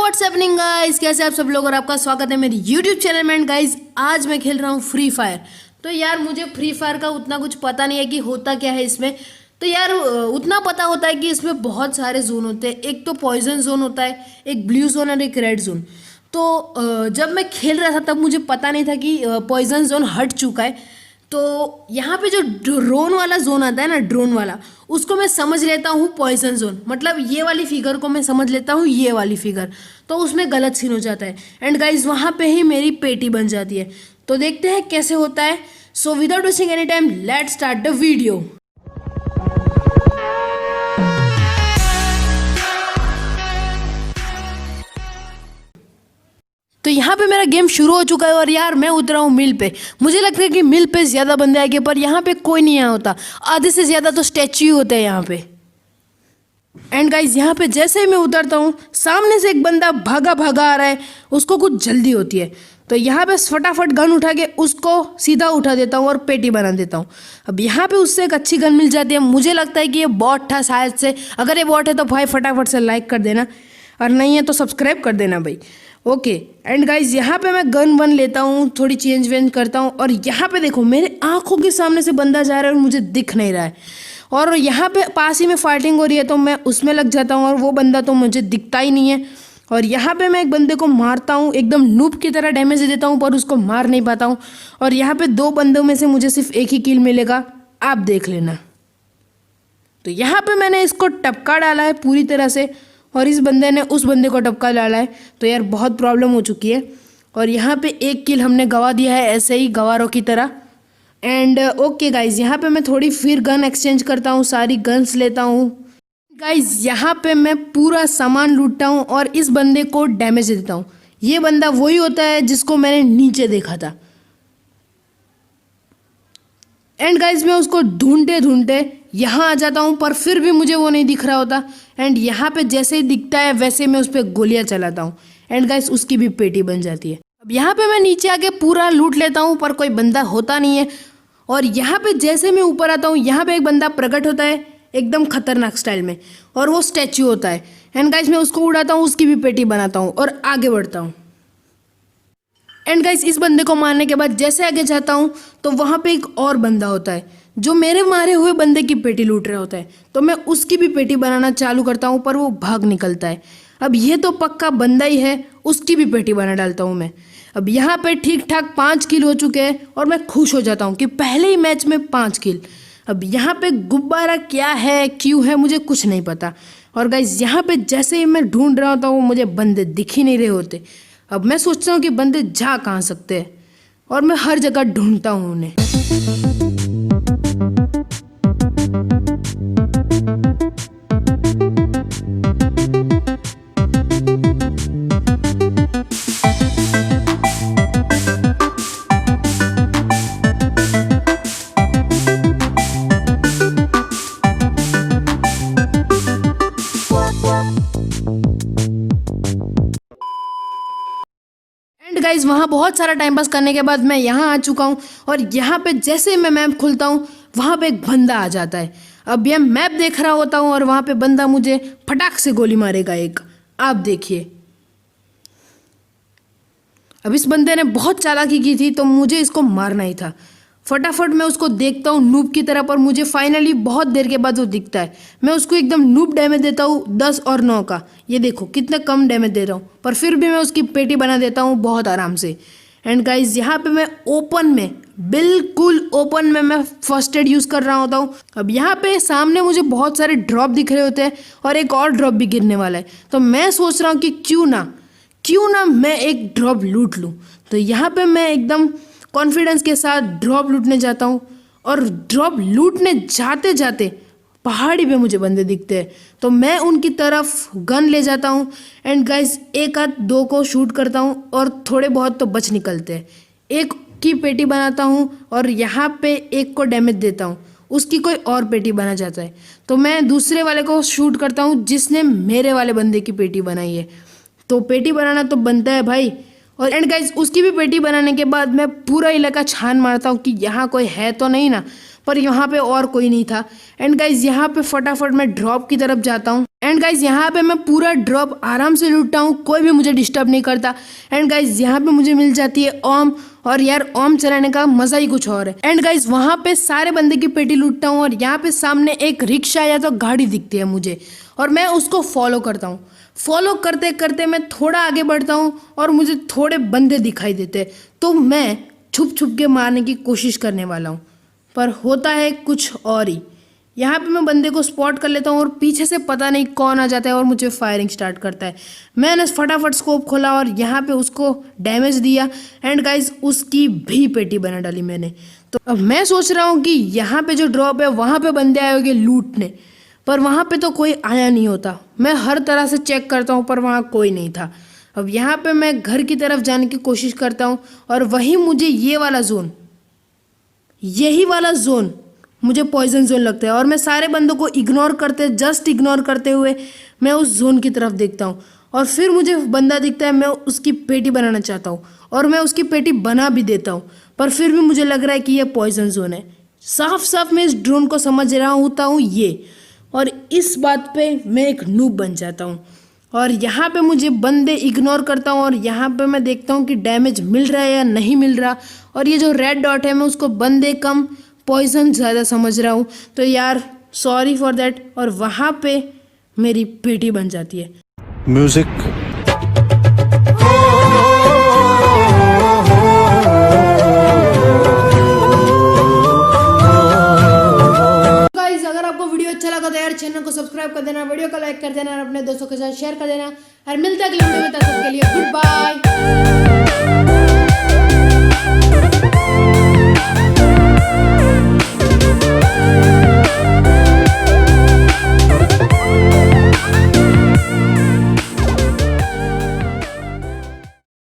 What's happening guys, कैसे आप सब लोग। और आपका स्वागत है मेरे यूट्यूब चैनल में। गाइस आज मैं खेल रहा हूँ फ्री फायर। तो यार मुझे फ्री फायर का उतना कुछ पता नहीं है कि होता क्या है इसमें। तो यार उतना पता होता है कि इसमें बहुत सारे जोन होते हैं। एक तो पॉइजन जोन होता है, एक ब्लू जोन और एक रेड जोन। तो जब मैं खेल रहा था तब मुझे पता नहीं था कि पॉइजन जोन हट चुका है। तो यहाँ पे जो ड्रोन वाला जोन आता है ना, ड्रोन वाला, उसको मैं समझ लेता हूँ पॉइजन जोन। मतलब ये वाली फिगर को मैं समझ लेता हूँ, ये वाली फिगर, तो उसमें गलत सीन हो जाता है। एंड गाइज वहाँ पे ही मेरी पेटी बन जाती है। तो देखते हैं कैसे होता है। So without wasting any time let's start the video. तो यहाँ पे मेरा गेम शुरू हो चुका है और यार मैं उतरा हूँ मिल पे। मुझे लगता है कि मिल पे ज़्यादा बंदे आएंगे, पर यहाँ पे कोई नहीं आया होता। आधे से ज़्यादा तो स्टैच्यू ही होते हैं यहाँ पे। एंड गाइज यहाँ पे जैसे ही मैं उतरता हूँ, सामने से एक बंदा भागा भागा आ रहा है। उसको कुछ जल्दी होती है, तो यहाँ पे फटाफट गन उठा के उसको सीधा उठा देता हूँ और पेटी बना देता हूँ। अब यहाँ पे उससे एक अच्छी गन मिल जाती है। मुझे लगता है कि ये बॉट था शायद से। अगर ये बॉट है तो भाई फटाफट से लाइक कर देना, और नहीं है तो सब्सक्राइब कर देना भाई। ओके एंड गाइज यहाँ पे मैं गन वन लेता हूँ, थोड़ी चेंज वेंज करता हूँ। और यहाँ पे देखो मेरे आंखों के सामने से बंदा जा रहा है और मुझे दिख नहीं रहा है। और यहाँ पे पास ही में फाइटिंग हो रही है, तो मैं उसमें लग जाता हूँ और वो बंदा तो मुझे दिखता ही नहीं है। और यहाँ पे मैं एक बंदे को मारता हूँ, एकदम नूब की तरह डैमेज देता हूँ, पर उसको मार नहीं पाता हूँ। और यहाँ पे दो बंदों में से मुझे सिर्फ एक ही किल मिलेगा, आप देख लेना। तो यहाँ पे मैंने इसको टपका डाला है पूरी तरह से, और इस बंदे ने उस बंदे को टपका डाला है। तो यार बहुत प्रॉब्लम हो चुकी है। और यहाँ पे एक किल हमने गवा दिया है ऐसे ही गवारों की तरह। एंड ओके गाइज यहाँ पे मैं थोड़ी फिर गन एक्सचेंज करता हूँ, सारी गन्स लेता हूँ। गाइज यहाँ पे मैं पूरा सामान लूटता हूँ और इस बंदे को डैमेज देता हूँ। ये बंदा वही होता है जिसको मैंने नीचे देखा था। एंड गाइज मैं उसको ढूंढते ढूंढते यहाँ आ जाता हूँ, पर फिर भी मुझे वो नहीं दिख रहा होता। एंड यहाँ पे जैसे ही दिखता है वैसे मैं उस पर गोलियाँ चलाता हूँ। एंड गाइज उसकी भी पेटी बन जाती है। अब यहाँ पे मैं नीचे आके पूरा लूट लेता हूँ, पर कोई बंदा होता नहीं है। और यहाँ पे जैसे मैं ऊपर आता हूँ, यहाँ पे एक बंदा प्रकट होता है एकदम खतरनाक स्टाइल में, और वो स्टैच्यू होता है। एंड गाइज मैं उसको उड़ाता हूँ, उसकी भी पेटी बनाता हूँ और आगे बढ़ता हूँ। एंड गाइस इस बंदे को मारने के बाद जैसे आगे जाता हूँ, तो वहाँ पे एक और बंदा होता है जो मेरे मारे हुए बंदे की पेटी लूट रहा होता है। तो मैं उसकी भी पेटी बनाना चालू करता हूँ, पर वो भाग निकलता है। अब ये तो पक्का बंदा ही है, उसकी भी पेटी बना डालता हूँ मैं। अब यहाँ पे ठीक ठाक 5 किल हो चुके हैं और मैं खुश हो जाता हूँ कि पहले ही मैच में 5 किल। अब यहाँ पे गुब्बारा क्या है, क्यों है, मुझे कुछ नहीं पता। और गाइस यहाँ पे जैसे ही मैं ढूंढ रहा होता हूँ, मुझे बंदे दिख ही नहीं रहे होते। अब मैं सोचता हूँ कि बंदे जा कहाँ सकते हैं, और मैं हर जगह ढूंढता हूँ उन्हें। एंड गाइज वहाँ बहुत सारा टाइम पास करने के बाद मैं यहाँ आ चुका हूँ। और यहाँ पे जैसे मैं मैप खुलता हूँ, वहाँ पे एक बंदा आ जाता है। अब यह मैप देख रहा होता हूँ और वहाँ पे बंदा मुझे फटाक से गोली मारेगा एक, आप देखिए। अब इस बंदे ने बहुत चालाकी की थी, तो मुझे इसको मारना ही था। फटाफट मैं उसको देखता हूँ नूब की तरह, पर मुझे फाइनली बहुत देर के बाद वो दिखता है। मैं उसको एकदम नूब डैमेज देता हूँ 10 और 9 का। ये देखो कितना कम डैमेज दे रहा हूँ, पर फिर भी मैं उसकी पेटी बना देता हूँ बहुत आराम से। एंड गाइज यहाँ पे मैं ओपन में, बिल्कुल ओपन में मैं फर्स्ट एड यूज़ कर रहा होता हूँ। अब यहाँ पे सामने मुझे बहुत सारे ड्रॉप दिख रहे होते हैं और एक और ड्रॉप भी गिरने वाला है। तो मैं सोच रहा हूँ कि क्यों ना मैं एक ड्रॉप लूट लूँ। तो यहाँ पे मैं एकदम कॉन्फिडेंस के साथ ड्रॉप लूटने जाता हूँ। और ड्रॉप लूटने जाते जाते पहाड़ी पे मुझे बंदे दिखते हैं, तो मैं उनकी तरफ गन ले जाता हूँ। एंड गाइस एक आध दो को शूट करता हूँ और थोड़े बहुत तो बच निकलते हैं। एक की पेटी बनाता हूँ और यहाँ पे एक को डैमेज देता हूँ, उसकी कोई और पेटी बना जाता है। तो मैं दूसरे वाले को शूट करता हूँ जिसने मेरे वाले बंदे की पेटी बनाई है। तो पेटी बनाना तो बनता है भाई। और एंड गाइज उसकी भी पेटी बनाने के बाद मैं पूरा इलाका छान मारता हूँ कि यहाँ कोई है तो नहीं ना। पर यहाँ पे और कोई नहीं था। एंड गाइज यहाँ पे फटाफट मैं ड्रॉप की तरफ जाता हूँ। एंड गाइज यहाँ पे मैं पूरा ड्रॉप आराम से लूटता हूँ, कोई भी मुझे डिस्टर्ब नहीं करता। एंड गाइज यहाँ पे मुझे मिल जाती है ओम, और यार ओम चलाने का मजा ही कुछ और है। एंड गाइज वहाँ पे सारे बंदे की पेटी लूटता हूँ और यहाँ पे सामने एक रिक्शा या तो गाड़ी दिखती है मुझे, और मैं उसको फॉलो करता हूँ। फॉलो करते करते मैं थोड़ा आगे बढ़ता हूँ और मुझे थोड़े बंदे दिखाई देते, तो मैं छुप छुप के मारने की कोशिश करने वाला हूँ, पर होता है कुछ और ही। यहाँ पे मैं बंदे को स्पॉट कर लेता हूँ और पीछे से पता नहीं कौन आ जाता है और मुझे फायरिंग स्टार्ट करता है। मैंने फटाफट स्कोप खोला और यहाँ पे उसको डैमेज दिया। एंड गाइज उसकी भी पेटी बना डाली मैंने। तो अब मैं सोच रहा हूँ कि यहाँ पे जो ड्रॉप है वहाँ पे बंदे आए होंगे लूटने, पर वहाँ पे तो कोई आया नहीं होता। मैं हर तरह से चेक करता हूँ पर वहाँ कोई नहीं था। अब यहाँ पे मैं घर की तरफ जाने की कोशिश करता हूँ और वहीं मुझे यही वाला जोन मुझे पॉइजन जोन लगता है, और मैं सारे बंदों को जस्ट इग्नोर करते हुए मैं उस जोन की तरफ देखता हूँ। और फिर मुझे बंदा दिखता है, मैं उसकी पेटी बनाना चाहता हूँ और मैं उसकी पेटी बना भी देता हूँ, पर फिर भी मुझे लग रहा है कि ये पॉइजन जोन है। साफ साफ मैं इस ड्रोन को समझ रहा होता हूँ ये, और इस बात पे मैं एक नूब बन जाता हूँ। और यहाँ पे मुझे बंदे इग्नोर करता हूँ और यहाँ पे मैं देखता हूँ कि डैमेज मिल रहा है या नहीं मिल रहा। और ये जो रेड डॉट है मैं उसको बंदे कम पॉइजन ज़्यादा समझ रहा हूँ, तो यार सॉरी फॉर दैट। और वहाँ पे मेरी पेटी बन जाती है। म्यूजिक। गाइस अगर आपको वीडियो अच्छा लगा तो यार चैनल को सब्सक्राइब कर देना, वीडियो को लाइक कर देना और अपने दोस्तों के साथ शेयर कर देना। और मिलते हैं अगले वीडियो में, तब तक के लिए गुड बाय।